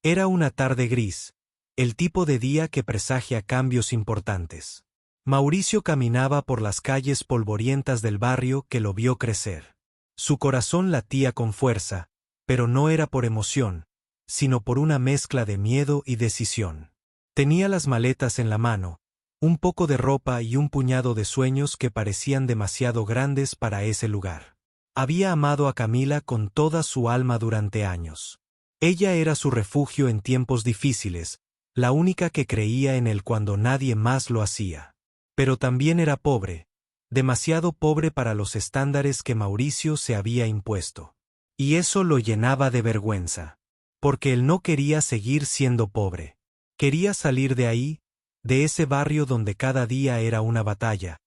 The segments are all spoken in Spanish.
Era una tarde gris, el tipo de día que presagia cambios importantes. Mauricio caminaba por las calles polvorientas del barrio que lo vio crecer. Su corazón latía con fuerza, pero no era por emoción, sino por una mezcla de miedo y decisión. Tenía las maletas en la mano, un poco de ropa y un puñado de sueños que parecían demasiado grandes para ese lugar. Había amado a Camila con toda su alma durante años. Ella era su refugio en tiempos difíciles, la única que creía en él cuando nadie más lo hacía. Pero también era pobre, demasiado pobre para los estándares que Mauricio se había impuesto. Y eso lo llenaba de vergüenza. Porque él no quería seguir siendo pobre. Quería salir de ahí, de ese barrio donde cada día era una batalla,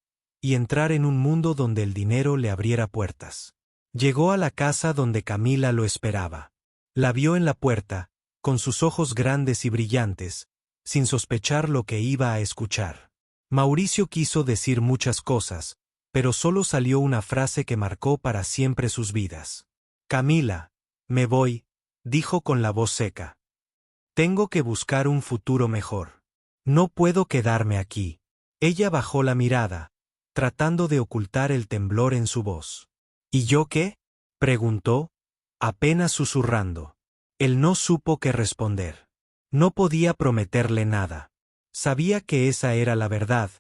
y entrar en un mundo donde el dinero le abriera puertas. Llegó a la casa donde Camila lo esperaba. La vio en la puerta, con sus ojos grandes y brillantes, sin sospechar lo que iba a escuchar. Mauricio quiso decir muchas cosas, pero solo salió una frase que marcó para siempre sus vidas. Camila, me voy, dijo con la voz seca. Tengo que buscar un futuro mejor. No puedo quedarme aquí. Ella bajó la mirada, tratando de ocultar el temblor en su voz. ¿Y yo qué? Preguntó, apenas susurrando. Él no supo qué responder. No podía prometerle nada. Sabía que esa era la verdad,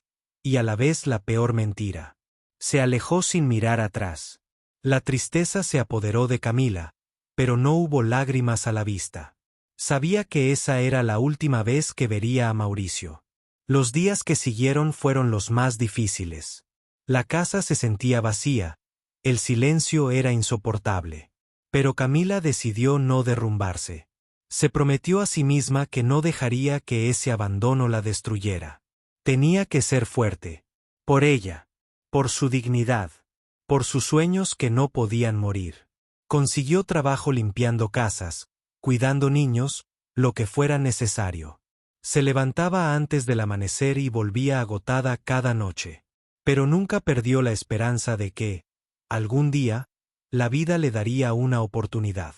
y a la vez la peor mentira. Se alejó sin mirar atrás. La tristeza se apoderó de Camila, pero no hubo lágrimas a la vista. Sabía que esa era la última vez que vería a Mauricio. Los días que siguieron fueron los más difíciles. La casa se sentía vacía, el silencio era insoportable. Pero Camila decidió no derrumbarse. Se prometió a sí misma que no dejaría que ese abandono la destruyera. Tenía que ser fuerte. Por ella. Por su dignidad. Por sus sueños que no podían morir. Consiguió trabajo limpiando casas, cuidando niños, lo que fuera necesario. Se levantaba antes del amanecer y volvía agotada cada noche. Pero nunca perdió la esperanza de que, algún día, la vida le daría una oportunidad.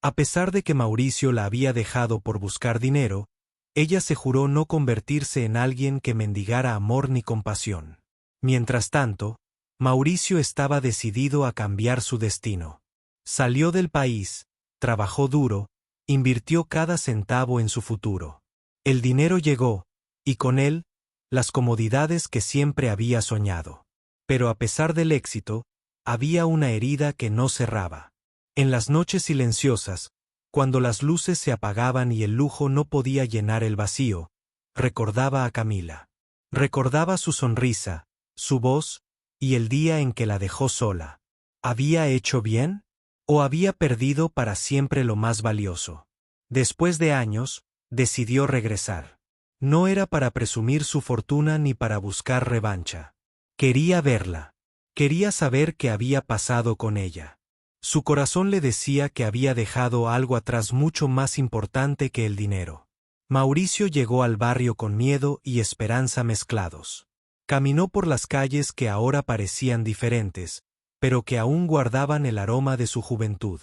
A pesar de que Mauricio la había dejado por buscar dinero, ella se juró no convertirse en alguien que mendigara amor ni compasión. Mientras tanto, Mauricio estaba decidido a cambiar su destino. Salió del país, trabajó duro, invirtió cada centavo en su futuro. El dinero llegó, y con él, las comodidades que siempre había soñado. Pero a pesar del éxito, había una herida que no cerraba. En las noches silenciosas, cuando las luces se apagaban y el lujo no podía llenar el vacío, recordaba a Camila. Recordaba su sonrisa, su voz, y el día en que la dejó sola. ¿Había hecho bien? ¿O había perdido para siempre lo más valioso? Después de años, decidió regresar. No era para presumir su fortuna ni para buscar revancha. Quería verla. Quería saber qué había pasado con ella. Su corazón le decía que había dejado algo atrás mucho más importante que el dinero. Mauricio llegó al barrio con miedo y esperanza mezclados. Caminó por las calles que ahora parecían diferentes, pero que aún guardaban el aroma de su juventud.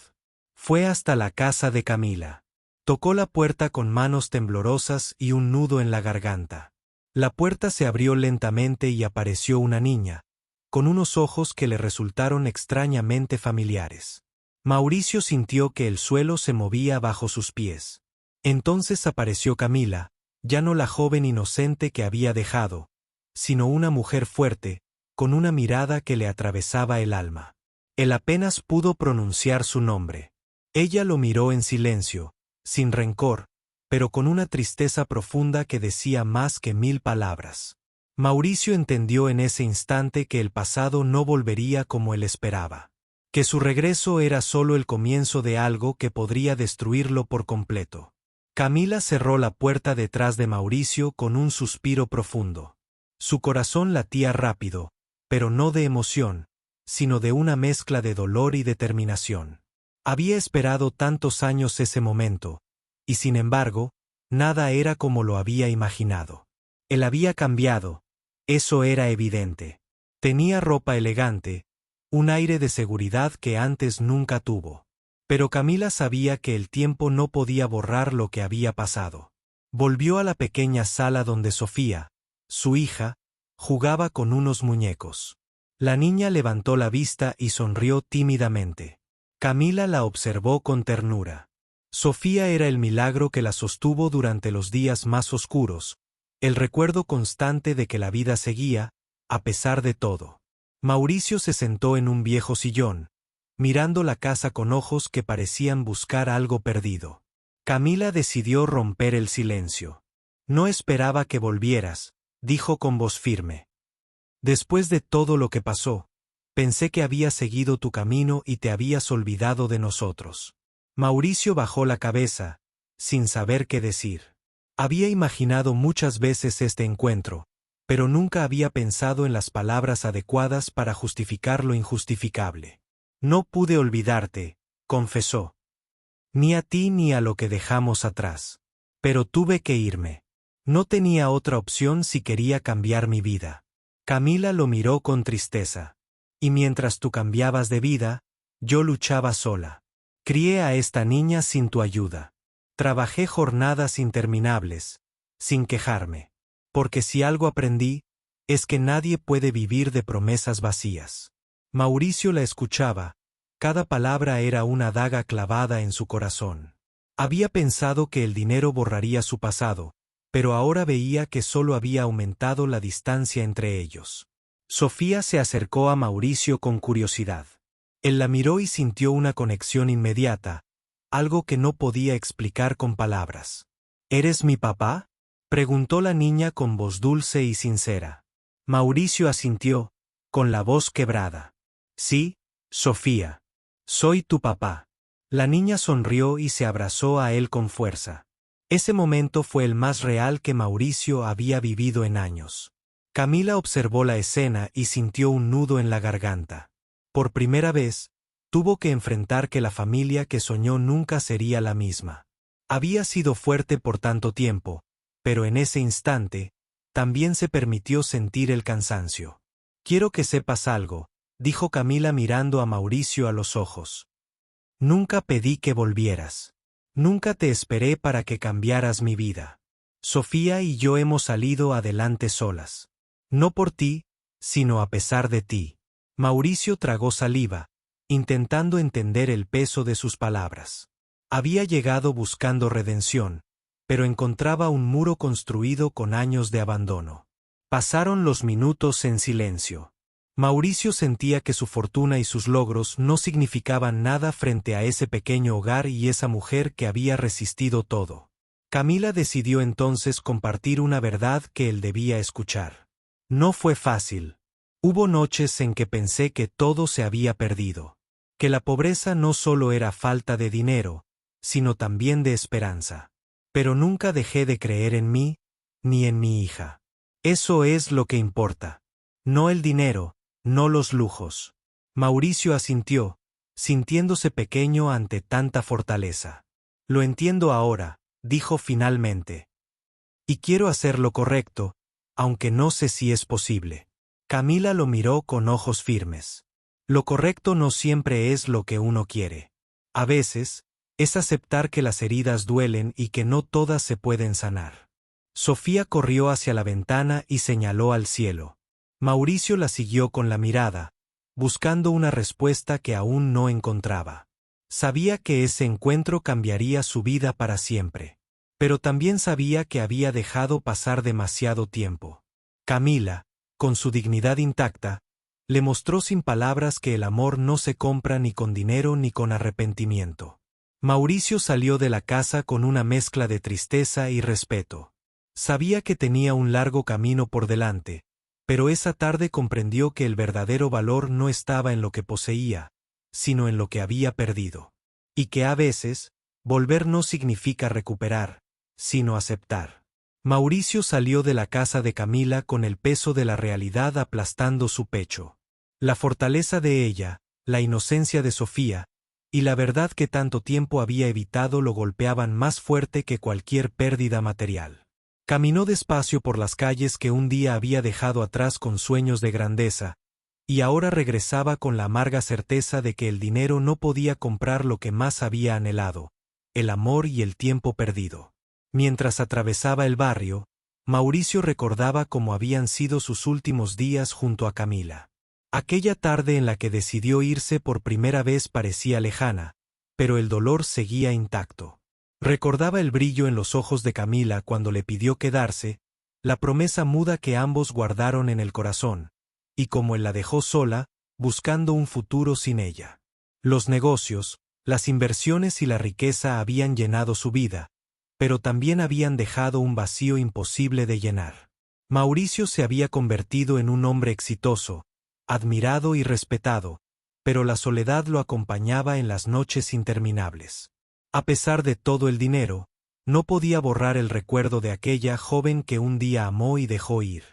Fue hasta la casa de Camila. Tocó la puerta con manos temblorosas y un nudo en la garganta. La puerta se abrió lentamente y apareció una niña, con unos ojos que le resultaron extrañamente familiares. Mauricio sintió que el suelo se movía bajo sus pies. Entonces apareció Camila, ya no la joven inocente que había dejado, sino una mujer fuerte, con una mirada que le atravesaba el alma. Él apenas pudo pronunciar su nombre. Ella lo miró en silencio, sin rencor, pero con una tristeza profunda que decía más que 1000 palabras. Mauricio entendió en ese instante que el pasado no volvería como él esperaba. Que su regreso era solo el comienzo de algo que podría destruirlo por completo. Camila cerró la puerta detrás de Mauricio con un suspiro profundo. Su corazón latía rápido, pero no de emoción, sino de una mezcla de dolor y determinación. Había esperado tantos años ese momento, y sin embargo, nada era como lo había imaginado. Él había cambiado, eso era evidente. Tenía ropa elegante, un aire de seguridad que antes nunca tuvo. Pero Camila sabía que el tiempo no podía borrar lo que había pasado. Volvió a la pequeña sala donde Sofía, su hija, jugaba con unos muñecos. La niña levantó la vista y sonrió tímidamente. Camila la observó con ternura. Sofía era el milagro que la sostuvo durante los días más oscuros, el recuerdo constante de que la vida seguía, a pesar de todo. Mauricio se sentó en un viejo sillón, mirando la casa con ojos que parecían buscar algo perdido. Camila decidió romper el silencio. No esperaba que volvieras, dijo con voz firme. Después de todo lo que pasó, pensé que habías seguido tu camino y te habías olvidado de nosotros. Mauricio bajó la cabeza, sin saber qué decir. Había imaginado muchas veces este encuentro, pero nunca había pensado en las palabras adecuadas para justificar lo injustificable. No pude olvidarte, confesó. Ni a ti ni a lo que dejamos atrás. Pero tuve que irme. No tenía otra opción si quería cambiar mi vida. Camila lo miró con tristeza. Y mientras tú cambiabas de vida, yo luchaba sola. Crié a esta niña sin tu ayuda. Trabajé jornadas interminables, sin quejarme. Porque si algo aprendí, es que nadie puede vivir de promesas vacías. Mauricio la escuchaba. Cada palabra era una daga clavada en su corazón. Había pensado que el dinero borraría su pasado, pero ahora veía que solo había aumentado la distancia entre ellos. Sofía se acercó a Mauricio con curiosidad. Él la miró y sintió una conexión inmediata, algo que no podía explicar con palabras. ¿Eres mi papá?, preguntó la niña con voz dulce y sincera. Mauricio asintió, con la voz quebrada. Sí, Sofía. Soy tu papá. La niña sonrió y se abrazó a él con fuerza. Ese momento fue el más real que Mauricio había vivido en años. Camila observó la escena y sintió un nudo en la garganta. Por primera vez, tuvo que enfrentar que la familia que soñó nunca sería la misma. Había sido fuerte por tanto tiempo, pero en ese instante, también se permitió sentir el cansancio. Quiero que sepas algo, dijo Camila mirando a Mauricio a los ojos. Nunca pedí que volvieras. Nunca te esperé para que cambiaras mi vida. Sofía y yo hemos salido adelante solas. No por ti, sino a pesar de ti. Mauricio tragó saliva, intentando entender el peso de sus palabras. Había llegado buscando redención, pero encontraba un muro construido con años de abandono. Pasaron los minutos en silencio. Mauricio sentía que su fortuna y sus logros no significaban nada frente a ese pequeño hogar y esa mujer que había resistido todo. Camila decidió entonces compartir una verdad que él debía escuchar. No fue fácil. Hubo noches en que pensé que todo se había perdido. Que la pobreza no solo era falta de dinero, sino también de esperanza. Pero nunca dejé de creer en mí, ni en mi hija. Eso es lo que importa. No el dinero, no los lujos. Mauricio asintió, sintiéndose pequeño ante tanta fortaleza. Lo entiendo ahora, dijo finalmente. Y quiero hacer lo correcto, aunque no sé si es posible. Camila lo miró con ojos firmes. Lo correcto no siempre es lo que uno quiere. A veces, es aceptar que las heridas duelen y que no todas se pueden sanar. Sofía corrió hacia la ventana y señaló al cielo. Mauricio la siguió con la mirada, buscando una respuesta que aún no encontraba. Sabía que ese encuentro cambiaría su vida para siempre. Pero también sabía que había dejado pasar demasiado tiempo. Camila, con su dignidad intacta, le mostró sin palabras que el amor no se compra ni con dinero ni con arrepentimiento. Mauricio salió de la casa con una mezcla de tristeza y respeto. Sabía que tenía un largo camino por delante, pero esa tarde comprendió que el verdadero valor no estaba en lo que poseía, sino en lo que había perdido. Y que a veces, volver no significa recuperar, sino aceptar. Mauricio salió de la casa de Camila con el peso de la realidad aplastando su pecho. La fortaleza de ella, la inocencia de Sofía, y la verdad que tanto tiempo había evitado lo golpeaban más fuerte que cualquier pérdida material. Caminó despacio por las calles que un día había dejado atrás con sueños de grandeza, y ahora regresaba con la amarga certeza de que el dinero no podía comprar lo que más había anhelado, el amor y el tiempo perdido. Mientras atravesaba el barrio, Mauricio recordaba cómo habían sido sus últimos días junto a Camila. Aquella tarde en la que decidió irse por primera vez parecía lejana, pero el dolor seguía intacto. Recordaba el brillo en los ojos de Camila cuando le pidió quedarse, la promesa muda que ambos guardaron en el corazón, y cómo él la dejó sola, buscando un futuro sin ella. Los negocios, las inversiones y la riqueza habían llenado su vida, pero también habían dejado un vacío imposible de llenar. Mauricio se había convertido en un hombre exitoso, admirado y respetado, pero la soledad lo acompañaba en las noches interminables. A pesar de todo el dinero, no podía borrar el recuerdo de aquella joven que un día amó y dejó ir.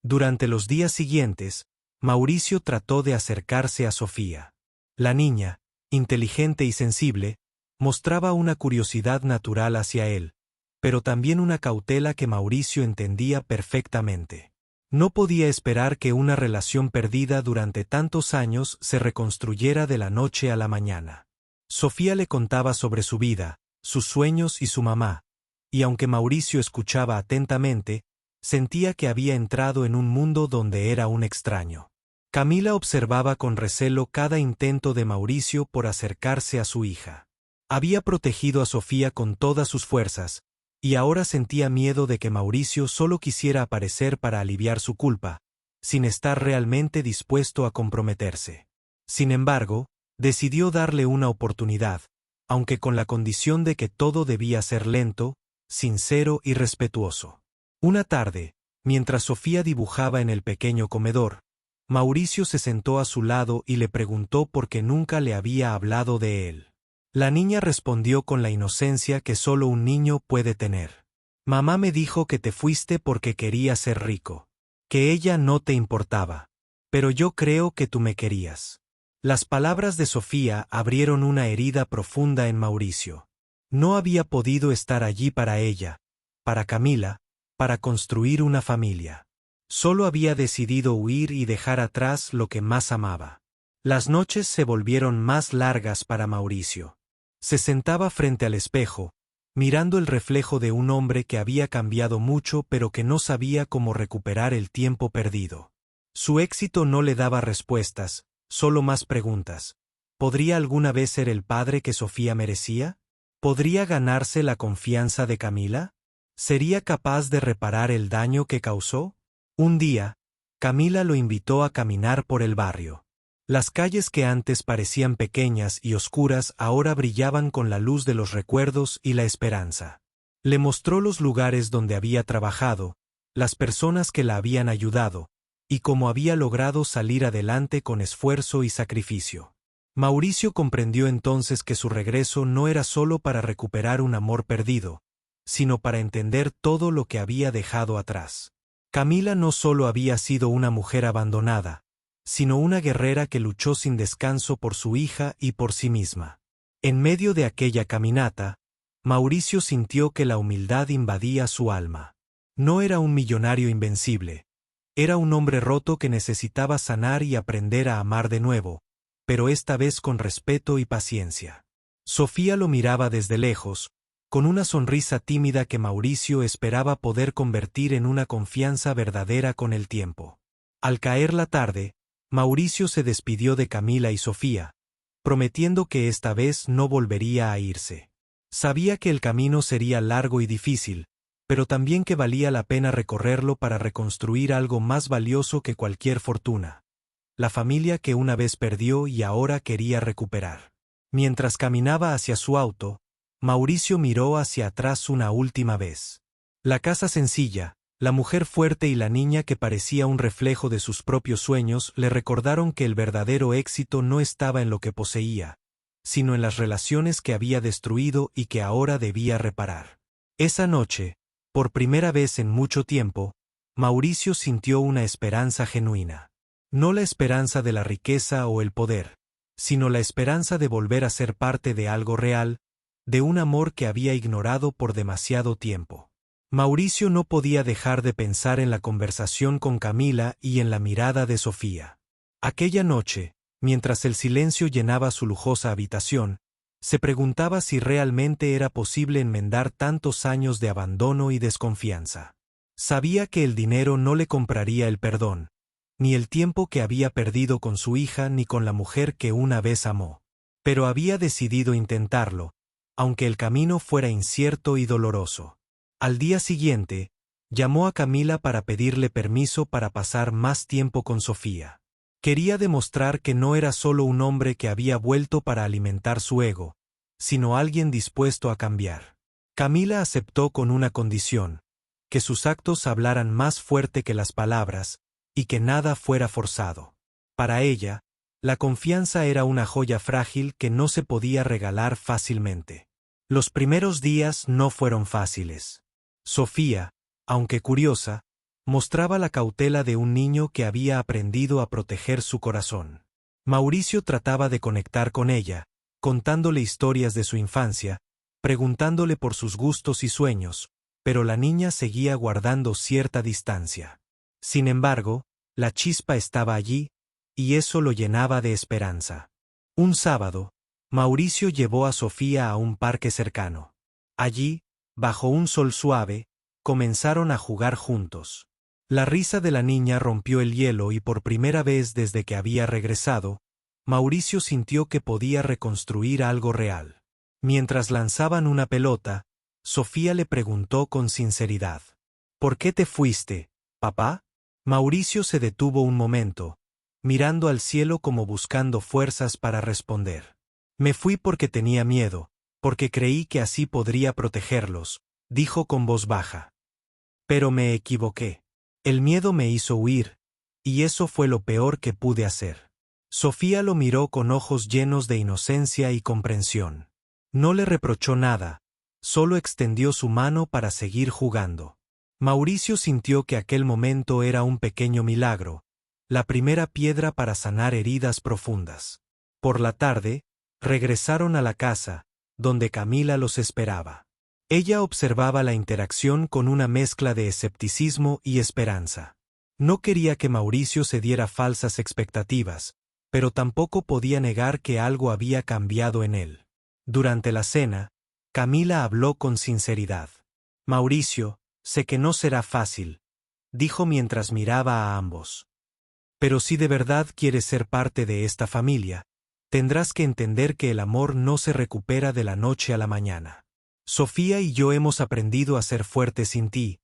Durante los días siguientes, Mauricio trató de acercarse a Sofía. La niña, inteligente y sensible, mostraba una curiosidad natural hacia él, pero también una cautela que Mauricio entendía perfectamente. No podía esperar que una relación perdida durante tantos años se reconstruyera de la noche a la mañana. Sofía le contaba sobre su vida, sus sueños y su mamá, y aunque Mauricio escuchaba atentamente, sentía que había entrado en un mundo donde era un extraño. Camila observaba con recelo cada intento de Mauricio por acercarse a su hija. Había protegido a Sofía con todas sus fuerzas, y ahora sentía miedo de que Mauricio solo quisiera aparecer para aliviar su culpa, sin estar realmente dispuesto a comprometerse. Sin embargo, decidió darle una oportunidad, aunque con la condición de que todo debía ser lento, sincero y respetuoso. Una tarde, mientras Sofía dibujaba en el pequeño comedor, Mauricio se sentó a su lado y le preguntó por qué nunca le había hablado de él. La niña respondió con la inocencia que solo un niño puede tener. Mamá me dijo que te fuiste porque querías ser rico, que ella no te importaba, pero yo creo que tú me querías. Las palabras de Sofía abrieron una herida profunda en Mauricio. No había podido estar allí para ella, para Camila, para construir una familia. Solo había decidido huir y dejar atrás lo que más amaba. Las noches se volvieron más largas para Mauricio. Se sentaba frente al espejo, mirando el reflejo de un hombre que había cambiado mucho pero que no sabía cómo recuperar el tiempo perdido. Su éxito no le daba respuestas, solo más preguntas. ¿Podría alguna vez ser el padre que Sofía merecía? ¿Podría ganarse la confianza de Camila? ¿Sería capaz de reparar el daño que causó? Un día, Camila lo invitó a caminar por el barrio. Las calles que antes parecían pequeñas y oscuras ahora brillaban con la luz de los recuerdos y la esperanza. Le mostró los lugares donde había trabajado, las personas que la habían ayudado, y cómo había logrado salir adelante con esfuerzo y sacrificio. Mauricio comprendió entonces que su regreso no era solo para recuperar un amor perdido, sino para entender todo lo que había dejado atrás. Camila no solo había sido una mujer abandonada, sino una guerrera que luchó sin descanso por su hija y por sí misma. En medio de aquella caminata, Mauricio sintió que la humildad invadía su alma. No era un millonario invencible, era un hombre roto que necesitaba sanar y aprender a amar de nuevo, pero esta vez con respeto y paciencia. Sofía lo miraba desde lejos, con una sonrisa tímida que Mauricio esperaba poder convertir en una confianza verdadera con el tiempo. Al caer la tarde, Mauricio se despidió de Camila y Sofía, prometiendo que esta vez no volvería a irse. Sabía que el camino sería largo y difícil, pero también que valía la pena recorrerlo para reconstruir algo más valioso que cualquier fortuna: la familia que una vez perdió y ahora quería recuperar. Mientras caminaba hacia su auto, Mauricio miró hacia atrás una última vez. La casa sencilla, la mujer fuerte y la niña que parecía un reflejo de sus propios sueños le recordaron que el verdadero éxito no estaba en lo que poseía, sino en las relaciones que había destruido y que ahora debía reparar. Esa noche, por primera vez en mucho tiempo, Mauricio sintió una esperanza genuina. No la esperanza de la riqueza o el poder, sino la esperanza de volver a ser parte de algo real, de un amor que había ignorado por demasiado tiempo. Mauricio no podía dejar de pensar en la conversación con Camila y en la mirada de Sofía. Aquella noche, mientras el silencio llenaba su lujosa habitación, se preguntaba si realmente era posible enmendar tantos años de abandono y desconfianza. Sabía que el dinero no le compraría el perdón, ni el tiempo que había perdido con su hija ni con la mujer que una vez amó. Pero había decidido intentarlo, aunque el camino fuera incierto y doloroso. Al día siguiente, llamó a Camila para pedirle permiso para pasar más tiempo con Sofía. Quería demostrar que no era solo un hombre que había vuelto para alimentar su ego, sino alguien dispuesto a cambiar. Camila aceptó con una condición: que sus actos hablaran más fuerte que las palabras, y que nada fuera forzado. Para ella, la confianza era una joya frágil que no se podía regalar fácilmente. Los primeros días no fueron fáciles. Sofía, aunque curiosa, mostraba la cautela de un niño que había aprendido a proteger su corazón. Mauricio trataba de conectar con ella, contándole historias de su infancia, preguntándole por sus gustos y sueños, pero la niña seguía guardando cierta distancia. Sin embargo, la chispa estaba allí, y eso lo llenaba de esperanza. Un sábado, Mauricio llevó a Sofía a un parque cercano. Allí, bajo un sol suave, comenzaron a jugar juntos. La risa de la niña rompió el hielo y por primera vez desde que había regresado, Mauricio sintió que podía reconstruir algo real. Mientras lanzaban una pelota, Sofía le preguntó con sinceridad: ¿por qué te fuiste, papá? Mauricio se detuvo un momento, mirando al cielo como buscando fuerzas para responder. Me fui porque tenía miedo, porque creí que así podría protegerlos, dijo con voz baja. Pero me equivoqué. El miedo me hizo huir, y eso fue lo peor que pude hacer. Sofía lo miró con ojos llenos de inocencia y comprensión. No le reprochó nada, solo extendió su mano para seguir jugando. Mauricio sintió que aquel momento era un pequeño milagro, la primera piedra para sanar heridas profundas. Por la tarde, regresaron a la casa, donde Camila los esperaba. Ella observaba la interacción con una mezcla de escepticismo y esperanza. No quería que Mauricio se diera falsas expectativas, pero tampoco podía negar que algo había cambiado en él. Durante la cena, Camila habló con sinceridad. Mauricio, sé que no será fácil, dijo mientras miraba a ambos. Pero si de verdad quieres ser parte de esta familia, tendrás que entender que el amor no se recupera de la noche a la mañana. Sofía y yo hemos aprendido a ser fuertes sin ti,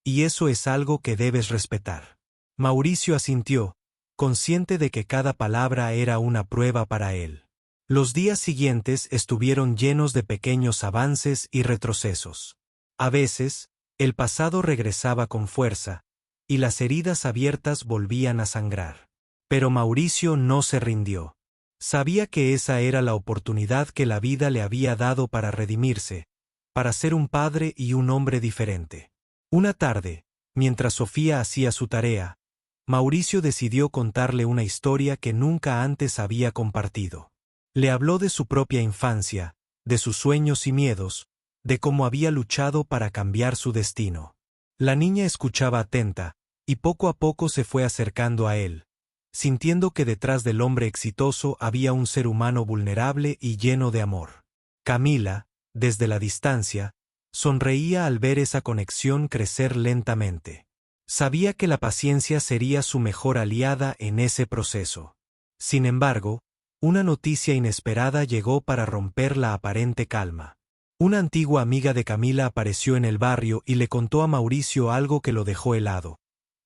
y eso es algo que debes respetar. Mauricio asintió, consciente de que cada palabra era una prueba para él. Los días siguientes estuvieron llenos de pequeños avances y retrocesos. A veces, el pasado regresaba con fuerza, y las heridas abiertas volvían a sangrar. Pero Mauricio no se rindió. Sabía que esa era la oportunidad que la vida le había dado para redimirse, para ser un padre y un hombre diferente. Una tarde, mientras Sofía hacía su tarea, Mauricio decidió contarle una historia que nunca antes había compartido. Le habló de su propia infancia, de sus sueños y miedos, de cómo había luchado para cambiar su destino. La niña escuchaba atenta, y poco a poco se fue acercando a él, sintiendo que detrás del hombre exitoso había un ser humano vulnerable y lleno de amor. Camila, desde la distancia, sonreía al ver esa conexión crecer lentamente. Sabía que la paciencia sería su mejor aliada en ese proceso. Sin embargo, una noticia inesperada llegó para romper la aparente calma. Una antigua amiga de Camila apareció en el barrio y le contó a Mauricio algo que lo dejó helado.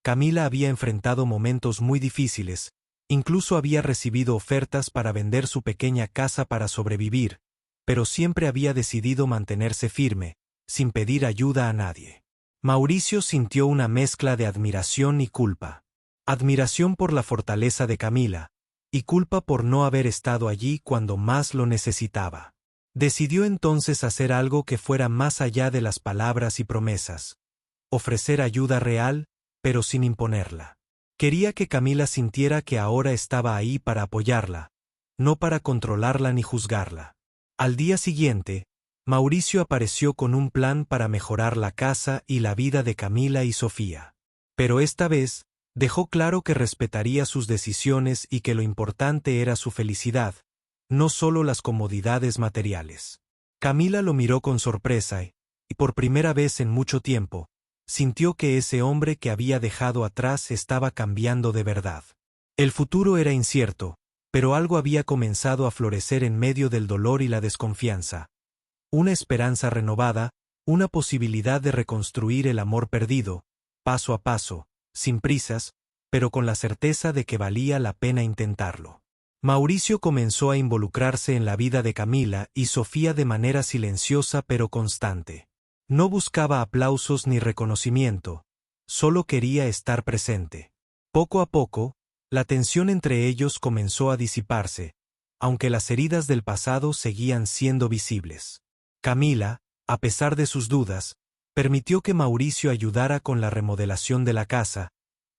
Camila había enfrentado momentos muy difíciles, incluso había recibido ofertas para vender su pequeña casa para sobrevivir, pero siempre había decidido mantenerse firme, sin pedir ayuda a nadie. Mauricio sintió una mezcla de admiración y culpa. Admiración por la fortaleza de Camila, y culpa por no haber estado allí cuando más lo necesitaba. Decidió entonces hacer algo que fuera más allá de las palabras y promesas. Ofrecer ayuda real, pero sin imponerla. Quería que Camila sintiera que ahora estaba ahí para apoyarla, no para controlarla ni juzgarla. Al día siguiente, Mauricio apareció con un plan para mejorar la casa y la vida de Camila y Sofía. Pero esta vez, Dejó claro que respetaría sus decisiones y que lo importante era su felicidad, no solo las comodidades materiales. Camila lo miró con sorpresa y por primera vez en mucho tiempo, sintió que ese hombre que había dejado atrás estaba cambiando de verdad. El futuro era incierto, pero algo había comenzado a florecer en medio del dolor y la desconfianza. Una esperanza renovada, una posibilidad de reconstruir el amor perdido, paso a paso, sin prisas, pero con la certeza de que valía la pena intentarlo. Mauricio comenzó a involucrarse en la vida de Camila y Sofía de manera silenciosa pero constante. No buscaba aplausos ni reconocimiento, solo quería estar presente. Poco a poco, la tensión entre ellos comenzó a disiparse, aunque las heridas del pasado seguían siendo visibles. Camila, a pesar de sus dudas, permitió que Mauricio ayudara con la remodelación de la casa,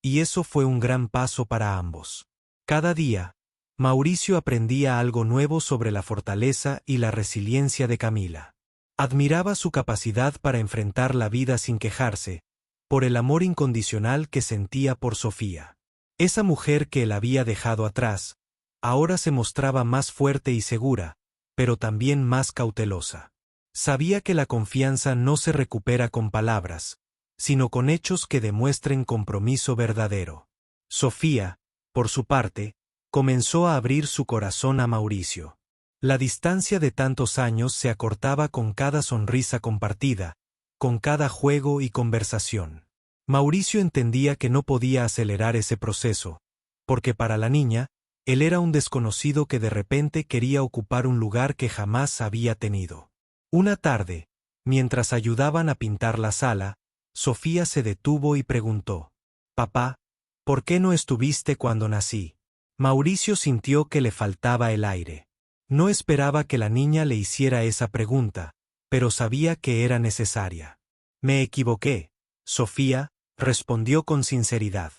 y eso fue un gran paso para ambos. Cada día, Mauricio aprendía algo nuevo sobre la fortaleza y la resiliencia de Camila. Admiraba su capacidad para enfrentar la vida sin quejarse, por el amor incondicional que sentía por Sofía. Esa mujer que él había dejado atrás, ahora se mostraba más fuerte y segura, pero también más cautelosa. Sabía que la confianza no se recupera con palabras, sino con hechos que demuestren compromiso verdadero. Sofía, por su parte, comenzó a abrir su corazón a Mauricio. La distancia de tantos años se acortaba con cada sonrisa compartida, con cada juego y conversación. Mauricio entendía que no podía acelerar ese proceso, porque para la niña, él era un desconocido que de repente quería ocupar un lugar que jamás había tenido. Una tarde, mientras ayudaban a pintar la sala, Sofía se detuvo y preguntó: «Papá, ¿por qué no estuviste cuando nací?». Mauricio sintió que le faltaba el aire. No esperaba que la niña le hiciera esa pregunta, pero sabía que era necesaria. «Me equivoqué», Sofía respondió con sinceridad.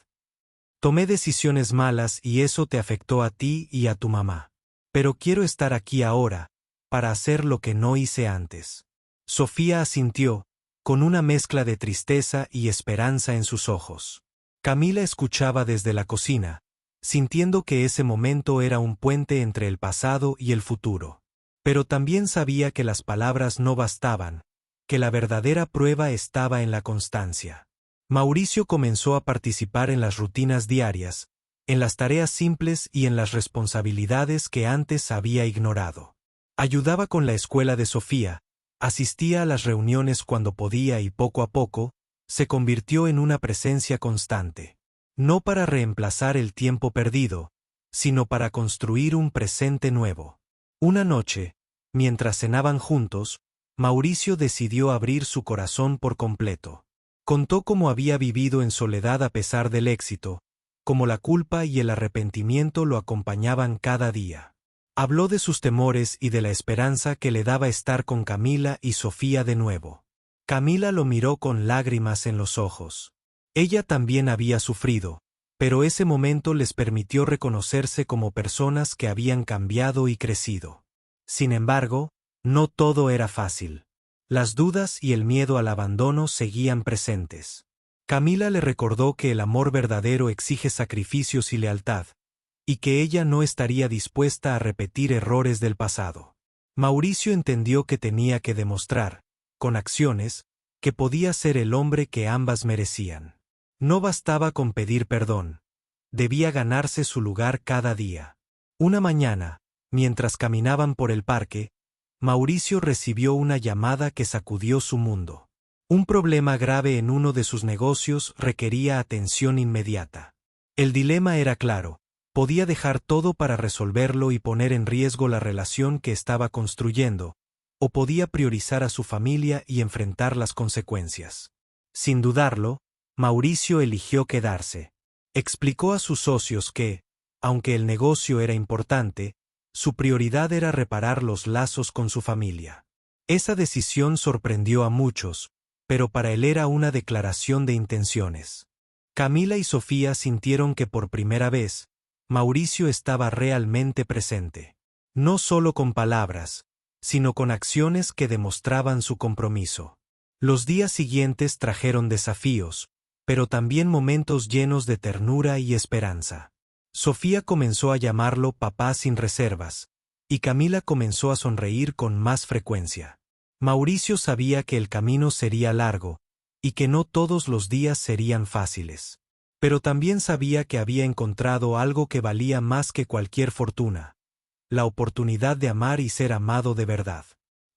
«Tomé decisiones malas y eso te afectó a ti y a tu mamá. Pero quiero estar aquí ahora, para hacer lo que no hice antes». Sofía asintió, con una mezcla de tristeza y esperanza en sus ojos. Camila escuchaba desde la cocina, sintiendo que ese momento era un puente entre el pasado y el futuro. Pero también sabía que las palabras no bastaban, que la verdadera prueba estaba en la constancia. Mauricio comenzó a participar en las rutinas diarias, en las tareas simples y en las responsabilidades que antes había ignorado. Ayudaba con la escuela de Sofía, asistía a las reuniones cuando podía y poco a poco, se convirtió en una presencia constante. No para reemplazar el tiempo perdido, sino para construir un presente nuevo. Una noche, mientras cenaban juntos, Mauricio decidió abrir su corazón por completo. Contó cómo había vivido en soledad a pesar del éxito, cómo la culpa y el arrepentimiento lo acompañaban cada día. Habló de sus temores y de la esperanza que le daba estar con Camila y Sofía de nuevo. Camila lo miró con lágrimas en los ojos. Ella también había sufrido, pero ese momento les permitió reconocerse como personas que habían cambiado y crecido. Sin embargo, no todo era fácil. Las dudas y el miedo al abandono seguían presentes. Camila le recordó que el amor verdadero exige sacrificios y lealtad, y que ella no estaría dispuesta a repetir errores del pasado. Mauricio entendió que tenía que demostrar, con acciones, que podía ser el hombre que ambas merecían. No bastaba con pedir perdón, debía ganarse su lugar cada día. Una mañana, mientras caminaban por el parque, Mauricio recibió una llamada que sacudió su mundo. Un problema grave en uno de sus negocios requería atención inmediata. El dilema era claro: podía dejar todo para resolverlo y poner en riesgo la relación que estaba construyendo, o podía priorizar a su familia y enfrentar las consecuencias. Sin dudarlo, Mauricio eligió quedarse. Explicó a sus socios que, aunque el negocio era importante, su prioridad era reparar los lazos con su familia. Esa decisión sorprendió a muchos, pero para él era una declaración de intenciones. Camila y Sofía sintieron que por primera vez, Mauricio estaba realmente presente. No solo con palabras, sino con acciones que demostraban su compromiso. Los días siguientes trajeron desafíos, pero también momentos llenos de ternura y esperanza. Sofía comenzó a llamarlo papá sin reservas, y Camila comenzó a sonreír con más frecuencia. Mauricio sabía que el camino sería largo, y que no todos los días serían fáciles. Pero también sabía que había encontrado algo que valía más que cualquier fortuna: la oportunidad de amar y ser amado de verdad.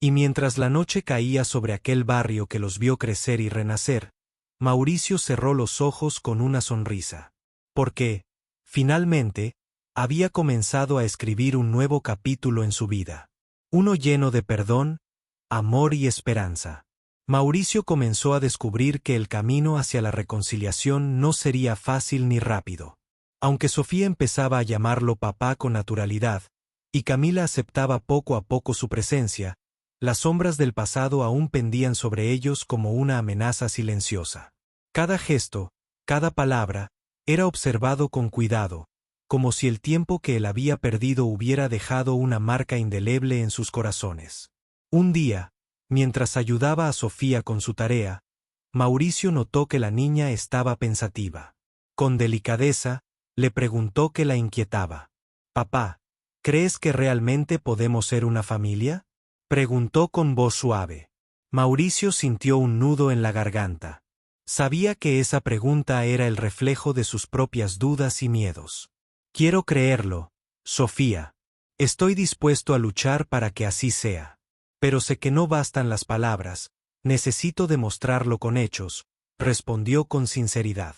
Y mientras la noche caía sobre aquel barrio que los vio crecer y renacer, Mauricio cerró los ojos con una sonrisa. Porque, finalmente, había comenzado a escribir un nuevo capítulo en su vida. Uno lleno de perdón, amor y esperanza. Mauricio comenzó a descubrir que el camino hacia la reconciliación no sería fácil ni rápido. Aunque Sofía empezaba a llamarlo papá con naturalidad, y Camila aceptaba poco a poco su presencia, las sombras del pasado aún pendían sobre ellos como una amenaza silenciosa. Cada gesto, cada palabra, era observado con cuidado, como si el tiempo que él había perdido hubiera dejado una marca indeleble en sus corazones. Un día, mientras ayudaba a Sofía con su tarea, Mauricio notó que la niña estaba pensativa. Con delicadeza, le preguntó qué la inquietaba. «Papá, ¿crees que realmente podemos ser una familia?», preguntó con voz suave. Mauricio sintió un nudo en la garganta. Sabía que esa pregunta era el reflejo de sus propias dudas y miedos. «Quiero creerlo, Sofía. Estoy dispuesto a luchar para que así sea. Pero sé que no bastan las palabras, necesito demostrarlo con hechos», respondió con sinceridad.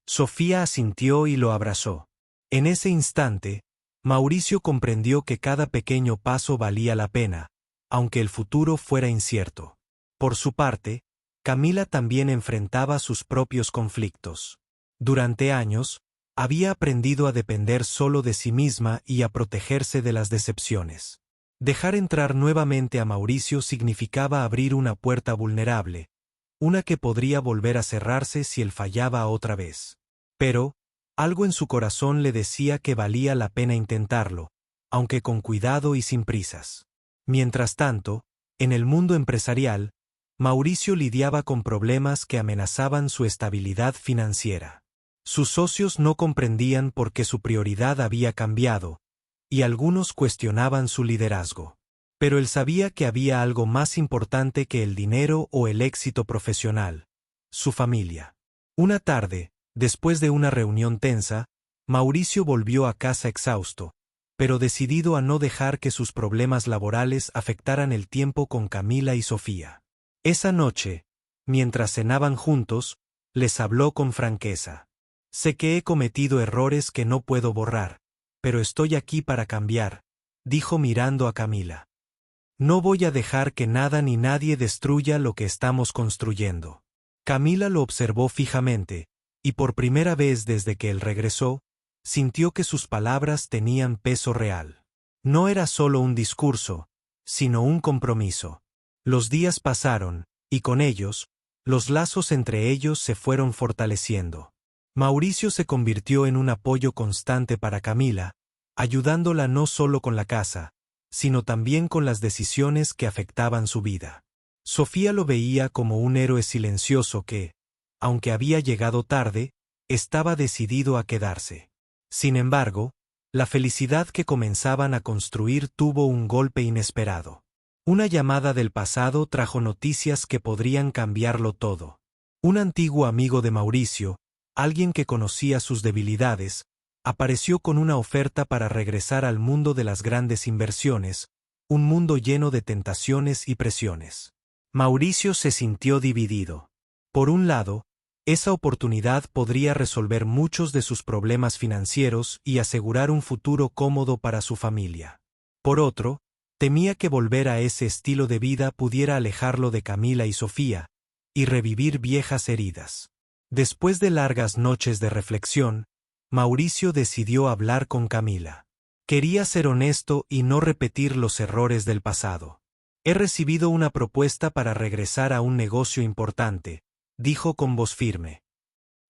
Sofía asintió y lo abrazó. En ese instante, Mauricio comprendió que cada pequeño paso valía la pena, aunque el futuro fuera incierto. Por su parte, Camila también enfrentaba sus propios conflictos. Durante años, había aprendido a depender solo de sí misma y a protegerse de las decepciones. Dejar entrar nuevamente a Mauricio significaba abrir una puerta vulnerable, una que podría volver a cerrarse si él fallaba otra vez. Pero, algo en su corazón le decía que valía la pena intentarlo, aunque con cuidado y sin prisas. Mientras tanto, en el mundo empresarial, Mauricio lidiaba con problemas que amenazaban su estabilidad financiera. Sus socios no comprendían por qué su prioridad había cambiado, y algunos cuestionaban su liderazgo. Pero él sabía que había algo más importante que el dinero o el éxito profesional: su familia. Una tarde, después de una reunión tensa, Mauricio volvió a casa exhausto, pero decidido a no dejar que sus problemas laborales afectaran el tiempo con Camila y Sofía. Esa noche, mientras cenaban juntos, les habló con franqueza. «Sé que he cometido errores que no puedo borrar, pero estoy aquí para cambiar», dijo mirando a Camila. «No voy a dejar que nada ni nadie destruya lo que estamos construyendo». Camila lo observó fijamente, y por primera vez desde que él regresó, sintió que sus palabras tenían peso real. No era solo un discurso, sino un compromiso. Los días pasaron, y con ellos, los lazos entre ellos se fueron fortaleciendo. Mauricio se convirtió en un apoyo constante para Camila, ayudándola no solo con la casa, sino también con las decisiones que afectaban su vida. Sofía lo veía como un héroe silencioso que, aunque había llegado tarde, estaba decidido a quedarse. Sin embargo, la felicidad que comenzaban a construir tuvo un golpe inesperado. Una llamada del pasado trajo noticias que podrían cambiarlo todo. Un antiguo amigo de Mauricio, alguien que conocía sus debilidades, apareció con una oferta para regresar al mundo de las grandes inversiones, un mundo lleno de tentaciones y presiones. Mauricio se sintió dividido. Por un lado, esa oportunidad podría resolver muchos de sus problemas financieros y asegurar un futuro cómodo para su familia. Por otro, temía que volver a ese estilo de vida pudiera alejarlo de Camila y Sofía, y revivir viejas heridas. Después de largas noches de reflexión, Mauricio decidió hablar con Camila. Quería ser honesto y no repetir los errores del pasado. «He recibido una propuesta para regresar a un negocio importante», dijo con voz firme.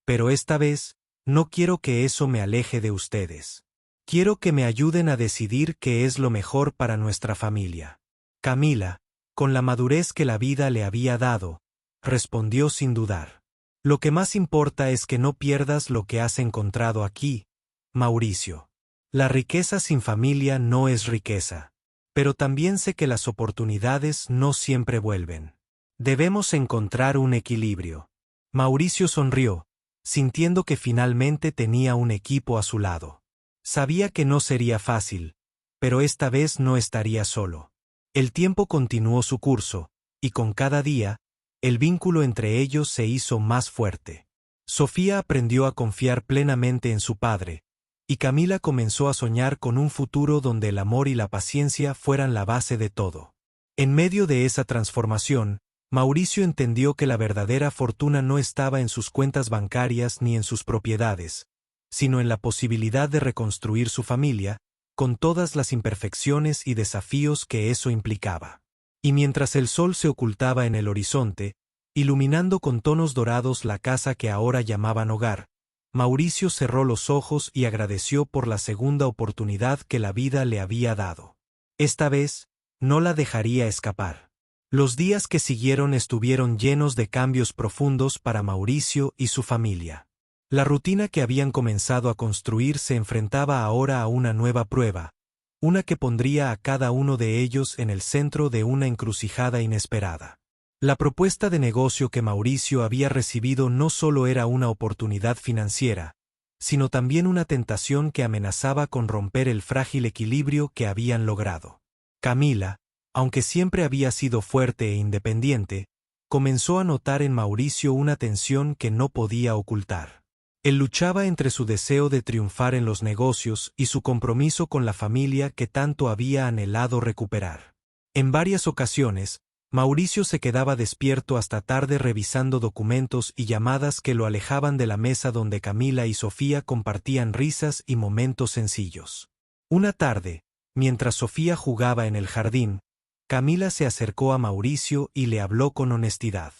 «Pero esta vez, no quiero que eso me aleje de ustedes. Quiero que me ayuden a decidir qué es lo mejor para nuestra familia». Camila, con la madurez que la vida le había dado, respondió sin dudar. Lo que más importa es que no pierdas lo que has encontrado aquí, Mauricio. La riqueza sin familia no es riqueza. Pero también sé que las oportunidades no siempre vuelven. Debemos encontrar un equilibrio. Mauricio sonrió, sintiendo que finalmente tenía un equipo a su lado. Sabía que no sería fácil, pero esta vez no estaría solo. El tiempo continuó su curso, y con cada día, el vínculo entre ellos se hizo más fuerte. Sofía aprendió a confiar plenamente en su padre, y Camila comenzó a soñar con un futuro donde el amor y la paciencia fueran la base de todo. En medio de esa transformación, Mauricio entendió que la verdadera fortuna no estaba en sus cuentas bancarias ni en sus propiedades, sino en la posibilidad de reconstruir su familia, con todas las imperfecciones y desafíos que eso implicaba. Y mientras el sol se ocultaba en el horizonte, iluminando con tonos dorados la casa que ahora llamaban hogar, Mauricio cerró los ojos y agradeció por la segunda oportunidad que la vida le había dado. Esta vez, no la dejaría escapar. Los días que siguieron estuvieron llenos de cambios profundos para Mauricio y su familia. La rutina que habían comenzado a construir se enfrentaba ahora a una nueva prueba, una que pondría a cada uno de ellos en el centro de una encrucijada inesperada. La propuesta de negocio que Mauricio había recibido no solo era una oportunidad financiera, sino también una tentación que amenazaba con romper el frágil equilibrio que habían logrado. Camila, aunque siempre había sido fuerte e independiente, comenzó a notar en Mauricio una tensión que no podía ocultar. Él luchaba entre su deseo de triunfar en los negocios y su compromiso con la familia que tanto había anhelado recuperar. En varias ocasiones, Mauricio se quedaba despierto hasta tarde revisando documentos y llamadas que lo alejaban de la mesa donde Camila y Sofía compartían risas y momentos sencillos. Una tarde, mientras Sofía jugaba en el jardín, Camila se acercó a Mauricio y le habló con honestidad.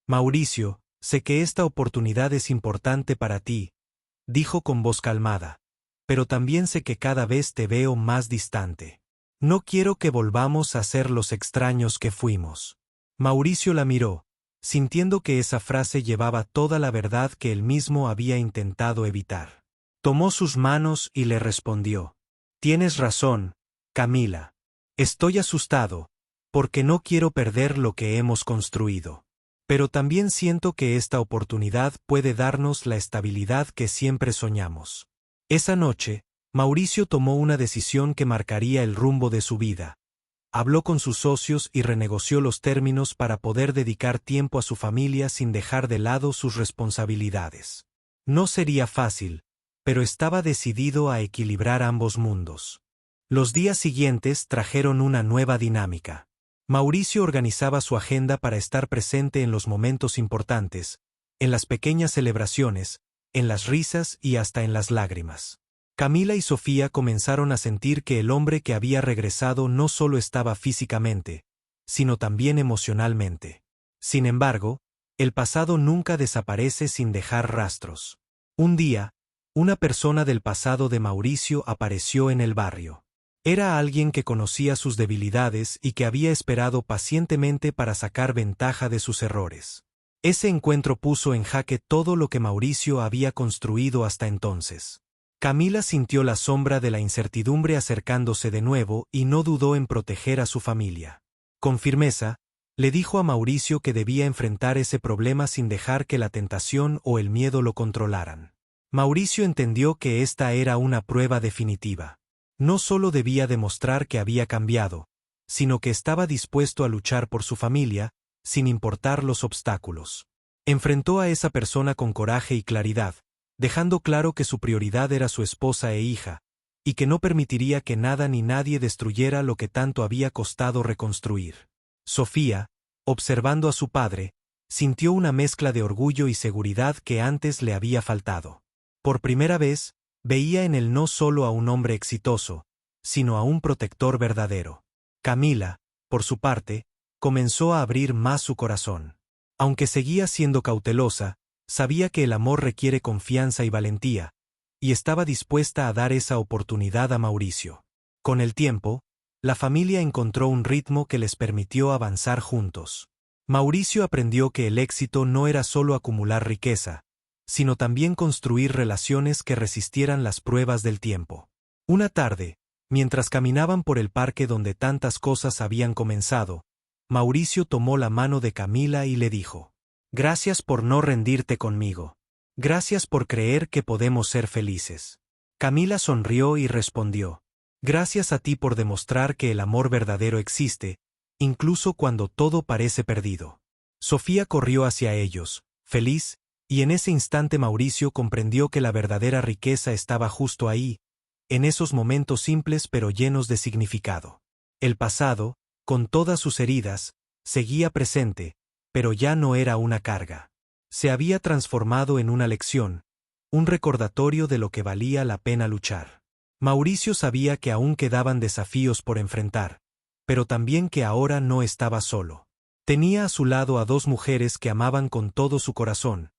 «Mauricio, sé que esta oportunidad es importante para ti», dijo con voz calmada, «pero también sé que cada vez te veo más distante. No quiero que volvamos a ser los extraños que fuimos». Mauricio la miró, sintiendo que esa frase llevaba toda la verdad que él mismo había intentado evitar. Tomó sus manos y le respondió: «Tienes razón, Camila. Estoy asustado, porque no quiero perder lo que hemos construido. Pero también siento que esta oportunidad puede darnos la estabilidad que siempre soñamos». Esa noche, Mauricio tomó una decisión que marcaría el rumbo de su vida. Habló con sus socios y renegoció los términos para poder dedicar tiempo a su familia sin dejar de lado sus responsabilidades. No sería fácil, pero estaba decidido a equilibrar ambos mundos. Los días siguientes trajeron una nueva dinámica. Mauricio organizaba su agenda para estar presente en los momentos importantes, en las pequeñas celebraciones, en las risas y hasta en las lágrimas. Camila y Sofía comenzaron a sentir que el hombre que había regresado no solo estaba físicamente, sino también emocionalmente. Sin embargo, el pasado nunca desaparece sin dejar rastros. Un día, una persona del pasado de Mauricio apareció en el barrio. Era alguien que conocía sus debilidades y que había esperado pacientemente para sacar ventaja de sus errores. Ese encuentro puso en jaque todo lo que Mauricio había construido hasta entonces. Camila sintió la sombra de la incertidumbre acercándose de nuevo y no dudó en proteger a su familia. Con firmeza, le dijo a Mauricio que debía enfrentar ese problema sin dejar que la tentación o el miedo lo controlaran. Mauricio entendió que esta era una prueba definitiva. No solo debía demostrar que había cambiado, sino que estaba dispuesto a luchar por su familia, sin importar los obstáculos. Enfrentó a esa persona con coraje y claridad, dejando claro que su prioridad era su esposa e hija, y que no permitiría que nada ni nadie destruyera lo que tanto había costado reconstruir. Sofía, observando a su padre, sintió una mezcla de orgullo y seguridad que antes le había faltado. Por primera vez, veía en él no solo a un hombre exitoso, sino a un protector verdadero. Camila, por su parte, comenzó a abrir más su corazón. Aunque seguía siendo cautelosa, sabía que el amor requiere confianza y valentía, y estaba dispuesta a dar esa oportunidad a Mauricio. Con el tiempo, la familia encontró un ritmo que les permitió avanzar juntos. Mauricio aprendió que el éxito no era solo acumular riqueza, sino también construir relaciones que resistieran las pruebas del tiempo. Una tarde, mientras caminaban por el parque donde tantas cosas habían comenzado, Mauricio tomó la mano de Camila y le dijo: «Gracias por no rendirte conmigo. Gracias por creer que podemos ser felices». Camila sonrió y respondió: «Gracias a ti por demostrar que el amor verdadero existe, incluso cuando todo parece perdido». Sofía corrió hacia ellos, feliz, y en ese instante Mauricio comprendió que la verdadera riqueza estaba justo ahí, en esos momentos simples pero llenos de significado. El pasado, con todas sus heridas, seguía presente, pero ya no era una carga. Se había transformado en una lección, un recordatorio de lo que valía la pena luchar. Mauricio sabía que aún quedaban desafíos por enfrentar, pero también que ahora no estaba solo. Tenía a su lado a dos mujeres que amaban con todo su corazón,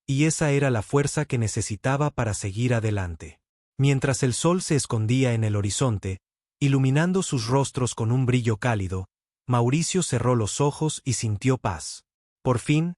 y esa era la fuerza que necesitaba para seguir adelante. Mientras el sol se escondía en el horizonte, iluminando sus rostros con un brillo cálido, Mauricio cerró los ojos y sintió paz. Por fin,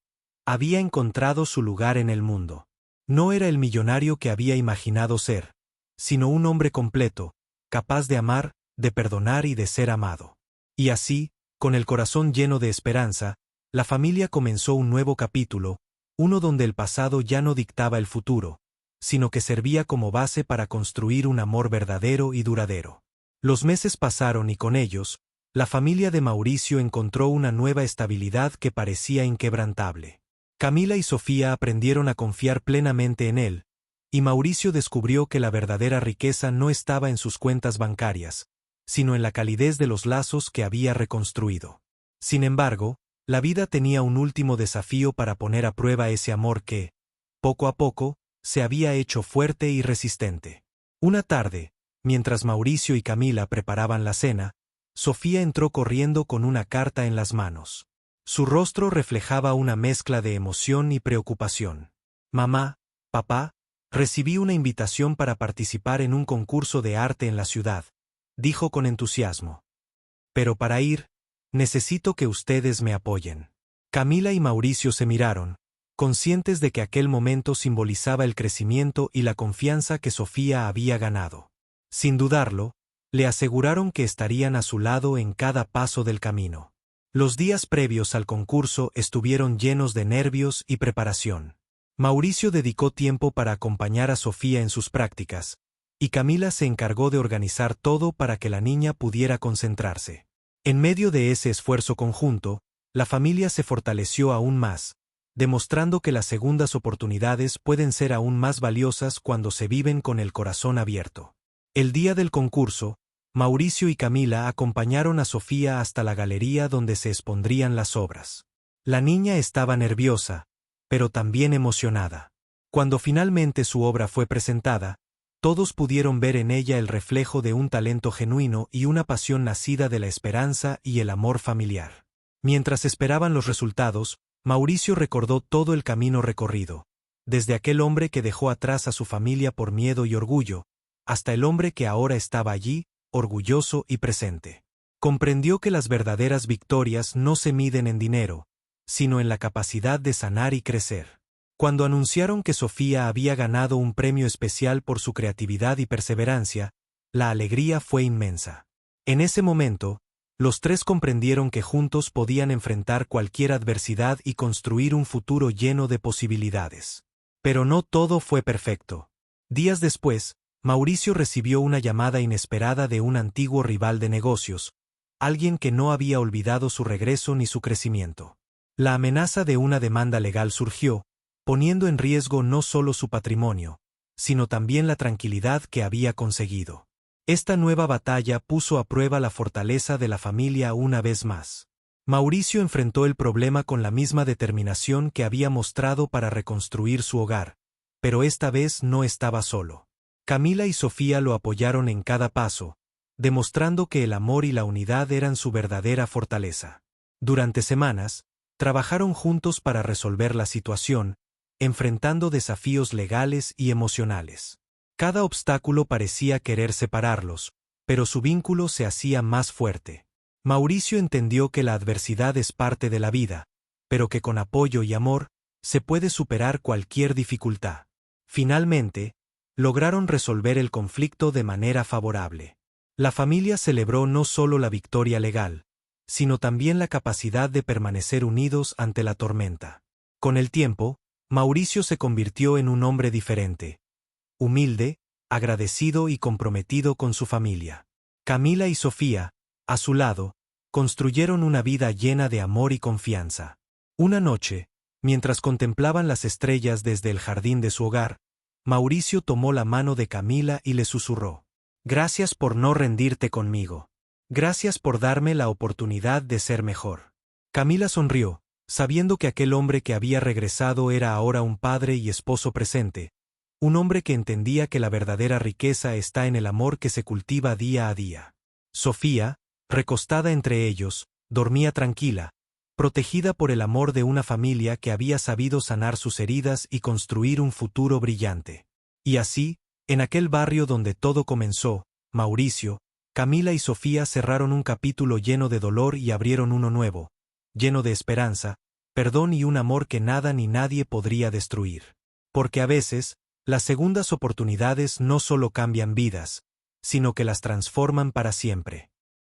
había encontrado su lugar en el mundo. No era el millonario que había imaginado ser, sino un hombre completo, capaz de amar, de perdonar y de ser amado. Y así, con el corazón lleno de esperanza, la familia comenzó un nuevo capítulo, uno donde el pasado ya no dictaba el futuro, sino que servía como base para construir un amor verdadero y duradero. Los meses pasaron y con ellos, la familia de Mauricio encontró una nueva estabilidad que parecía inquebrantable. Camila y Sofía aprendieron a confiar plenamente en él, y Mauricio descubrió que la verdadera riqueza no estaba en sus cuentas bancarias, sino en la calidez de los lazos que había reconstruido. Sin embargo, la vida tenía un último desafío para poner a prueba ese amor que, poco a poco, se había hecho fuerte y resistente. Una tarde, mientras Mauricio y Camila preparaban la cena, Sofía entró corriendo con una carta en las manos. Su rostro reflejaba una mezcla de emoción y preocupación. «Mamá, papá, recibí una invitación para participar en un concurso de arte en la ciudad», dijo con entusiasmo. «Pero para ir, necesito que ustedes me apoyen». Camila y Mauricio se miraron, conscientes de que aquel momento simbolizaba el crecimiento y la confianza que Sofía había ganado. Sin dudarlo, le aseguraron que estarían a su lado en cada paso del camino. Los días previos al concurso estuvieron llenos de nervios y preparación. Mauricio dedicó tiempo para acompañar a Sofía en sus prácticas, y Camila se encargó de organizar todo para que la niña pudiera concentrarse. En medio de ese esfuerzo conjunto, la familia se fortaleció aún más, demostrando que las segundas oportunidades pueden ser aún más valiosas cuando se viven con el corazón abierto. El día del concurso, Mauricio y Camila acompañaron a Sofía hasta la galería donde se expondrían las obras. La niña estaba nerviosa, pero también emocionada. Cuando finalmente su obra fue presentada, todos pudieron ver en ella el reflejo de un talento genuino y una pasión nacida de la esperanza y el amor familiar. Mientras esperaban los resultados, Mauricio recordó todo el camino recorrido, desde aquel hombre que dejó atrás a su familia por miedo y orgullo, hasta el hombre que ahora estaba allí, orgulloso y presente. Comprendió que las verdaderas victorias no se miden en dinero, sino en la capacidad de sanar y crecer. Cuando anunciaron que Sofía había ganado un premio especial por su creatividad y perseverancia, la alegría fue inmensa. En ese momento, los tres comprendieron que juntos podían enfrentar cualquier adversidad y construir un futuro lleno de posibilidades. Pero no todo fue perfecto. Días después, Mauricio recibió una llamada inesperada de un antiguo rival de negocios, alguien que no había olvidado su regreso ni su crecimiento. La amenaza de una demanda legal surgió, poniendo en riesgo no solo su patrimonio, sino también la tranquilidad que había conseguido. Esta nueva batalla puso a prueba la fortaleza de la familia una vez más. Mauricio enfrentó el problema con la misma determinación que había mostrado para reconstruir su hogar, pero esta vez no estaba solo. Camila y Sofía lo apoyaron en cada paso, demostrando que el amor y la unidad eran su verdadera fortaleza. Durante semanas, trabajaron juntos para resolver la situación, enfrentando desafíos legales y emocionales. Cada obstáculo parecía querer separarlos, pero su vínculo se hacía más fuerte. Mauricio entendió que la adversidad es parte de la vida, pero que con apoyo y amor se puede superar cualquier dificultad. Finalmente, lograron resolver el conflicto de manera favorable. La familia celebró no solo la victoria legal, sino también la capacidad de permanecer unidos ante la tormenta. Con el tiempo, Mauricio se convirtió en un hombre diferente, humilde, agradecido y comprometido con su familia. Camila y Sofía, a su lado, construyeron una vida llena de amor y confianza. Una noche, mientras contemplaban las estrellas desde el jardín de su hogar, Mauricio tomó la mano de Camila y le susurró: «Gracias por no rendirte conmigo. Gracias por darme la oportunidad de ser mejor». Camila sonrió, sabiendo que aquel hombre que había regresado era ahora un padre y esposo presente, un hombre que entendía que la verdadera riqueza está en el amor que se cultiva día a día. Sofía, recostada entre ellos, dormía tranquila, protegida por el amor de una familia que había sabido sanar sus heridas y construir un futuro brillante. Y así, en aquel barrio donde todo comenzó, Mauricio, Camila y Sofía cerraron un capítulo lleno de dolor y abrieron uno nuevo, lleno de esperanza, perdón y un amor que nada ni nadie podría destruir. Porque a veces, las segundas oportunidades no solo cambian vidas, sino que las transforman para siempre.